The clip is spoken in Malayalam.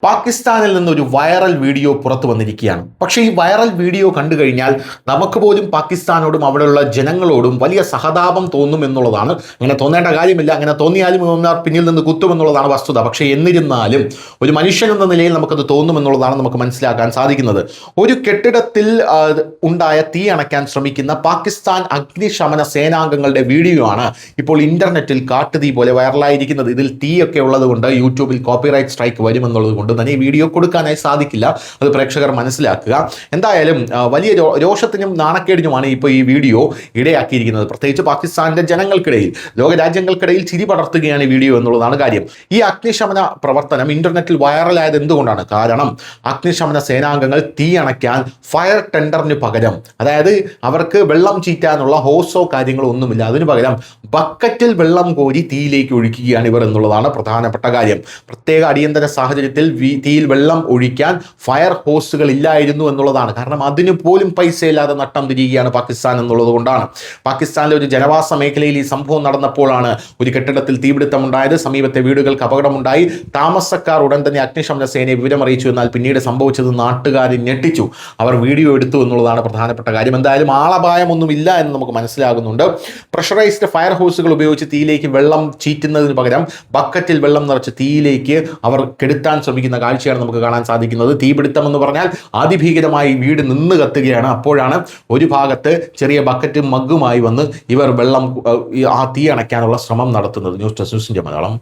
പാകിസ്ഥാനിൽ നിന്നൊരു വൈറൽ വീഡിയോ പുറത്തു വന്നിരിക്കുകയാണ്. പക്ഷേ ഈ വൈറൽ വീഡിയോ കണ്ടു കഴിഞ്ഞാൽ നമുക്ക് പോലും പാകിസ്ഥാനോടും അവിടെയുള്ള ജനങ്ങളോടും വലിയ സഹതാപം തോന്നും എന്നുള്ളതാണ്. അങ്ങനെ തോന്നേണ്ട കാര്യമില്ല, അങ്ങനെ തോന്നിയാലും ഇവന്മാർ പിന്നിൽ നിന്ന് കുത്തുമെന്നുള്ളതാണ് വസ്തുത. പക്ഷേ എന്നിരുന്നാലും ഒരു മനുഷ്യൻ എന്ന നിലയിൽ നമുക്കത് തോന്നുമെന്നുള്ളതാണ് നമുക്ക് മനസ്സിലാക്കാൻ സാധിക്കുന്നത്. ഒരു കെട്ടിടത്തിൽ ഉണ്ടായ തീ അണയ്ക്കാൻ ശ്രമിക്കുന്ന പാകിസ്ഥാൻ അഗ്നിശമന സേനാംഗങ്ങളുടെ വീഡിയോ ആണ് ഇപ്പോൾ ഇന്റർനെറ്റിൽ കാട്ടുതീ പോലെ വൈറലായിരിക്കുന്നത്. ഇതിൽ തീയൊക്കെ ഉള്ളത് കൊണ്ട് യൂട്യൂബിൽ കോപ്പിറൈറ്റ് സ്ട്രൈക്ക് വരുമെന്നുള്ളത് കൊണ്ട് തന്നെ ഈ വീഡിയോ കൊടുക്കാനായി സാധിക്കില്ല, അത് പ്രേക്ഷകർ മനസ്സിലാക്കുക. എന്തായാലും വലിയ രോഷത്തിനും നാണക്കേടിനുമാണ് ഇപ്പോൾ ഈ വീഡിയോ ഇടയാക്കിയിരിക്കുന്നത്. പ്രത്യേകിച്ച് പാകിസ്ഥാനിന്റെ ജനങ്ങൾക്കിടയിൽ, ലോകരാജ്യങ്ങൾക്കിടയിൽ ചിരി പടർത്തുകയാണ് ഈ വീഡിയോ എന്നുള്ളതാണ് കാര്യം. ഈ അഗ്നിശമന പ്രവർത്തനം ഇന്റർനെറ്റിൽ വൈറലായത് എന്തുകൊണ്ടാണ്? കാരണം അഗ്നിശമന സേനാംഗങ്ങൾ തീ അണയ്ക്കാൻ ഫയർ ടെൻഡറിന് പകരം, അതായത് അവർക്ക് വെള്ളം ചീറ്റാനുള്ള ഹോസോ കാര്യങ്ങളോ ഒന്നുമില്ല, അതിനു പകരം ബക്കറ്റിൽ വെള്ളം കോരി തീയിലേക്ക് ഒഴിക്കുകയാണ് ഇവർ എന്നുള്ളതാണ് പ്രധാനപ്പെട്ട കാര്യം. പ്രത്യേക അടിയന്തര സാഹചര്യത്തിൽ തീയിൽ വെള്ളം ഒഴിക്കാൻ ഫയർ ഹോസുകൾ ഇല്ലായിരുന്നു എന്നുള്ളതാണ്. കാരണം അതിനു പോലും പൈസയില്ലാതെ നട്ടം തിരിയുകയാണ് പാകിസ്ഥാൻ എന്നുള്ളത് കൊണ്ടാണ്. പാകിസ്ഥാനിലെ ഒരു ജനവാസ മേഖലയിൽ ഈ സംഭവം നടന്നപ്പോഴാണ് ഒരു കെട്ടിടത്തിൽ തീപിടുത്തമുണ്ടായത്. സമീപത്തെ വീടുകൾക്ക് അപകടമുണ്ടായി. താമസക്കാർ ഉടൻ തന്നെ അഗ്നിശമന സേനയെ വിവരമറിയിച്ചു. എന്നാൽ പിന്നീട് സംഭവിച്ചത് നാട്ടുകാരെ ഞെട്ടിച്ചു. അവർ വീഡിയോ എടുത്തു എന്നുള്ളതാണ് പ്രധാനപ്പെട്ട കാര്യം. എന്തായാലും ആളപായമൊന്നും ഇല്ല എന്ന് നമുക്ക് മനസ്സിലാകുന്നുണ്ട്. പ്രഷറൈസ്ഡ് ഫയർ ഹോസുകൾ ഉപയോഗിച്ച് തീയിലേക്ക് വെള്ളം ചീറ്റുന്നതിന് പകരം ബക്കറ്റിൽ വെള്ളം നിറച്ച് തീയിലേക്ക് അവർ കെടുത്താൻ ശ്രമിക്കുന്ന കാഴ്ചയാണ് നമുക്ക് കാണാൻ സാധിക്കുന്നത്. തീപിടുത്തം എന്ന് പറഞ്ഞാൽ അതിഭീകരമായി വീട് നിന്ന് കത്തുകയാണ്. അപ്പോഴാണ് ഒരു ഭാഗത്ത് ചെറിയ ബക്കറ്റും മഗ്ഗുമായി വന്ന് ഇവർ വെള്ളം ആ തീ അണയ്ക്കാനുള്ള ശ്രമം നടത്തുന്നത്. ന്യൂസ് ഡെസ്ക് ന്യൂസിന്റെ മലയാളം.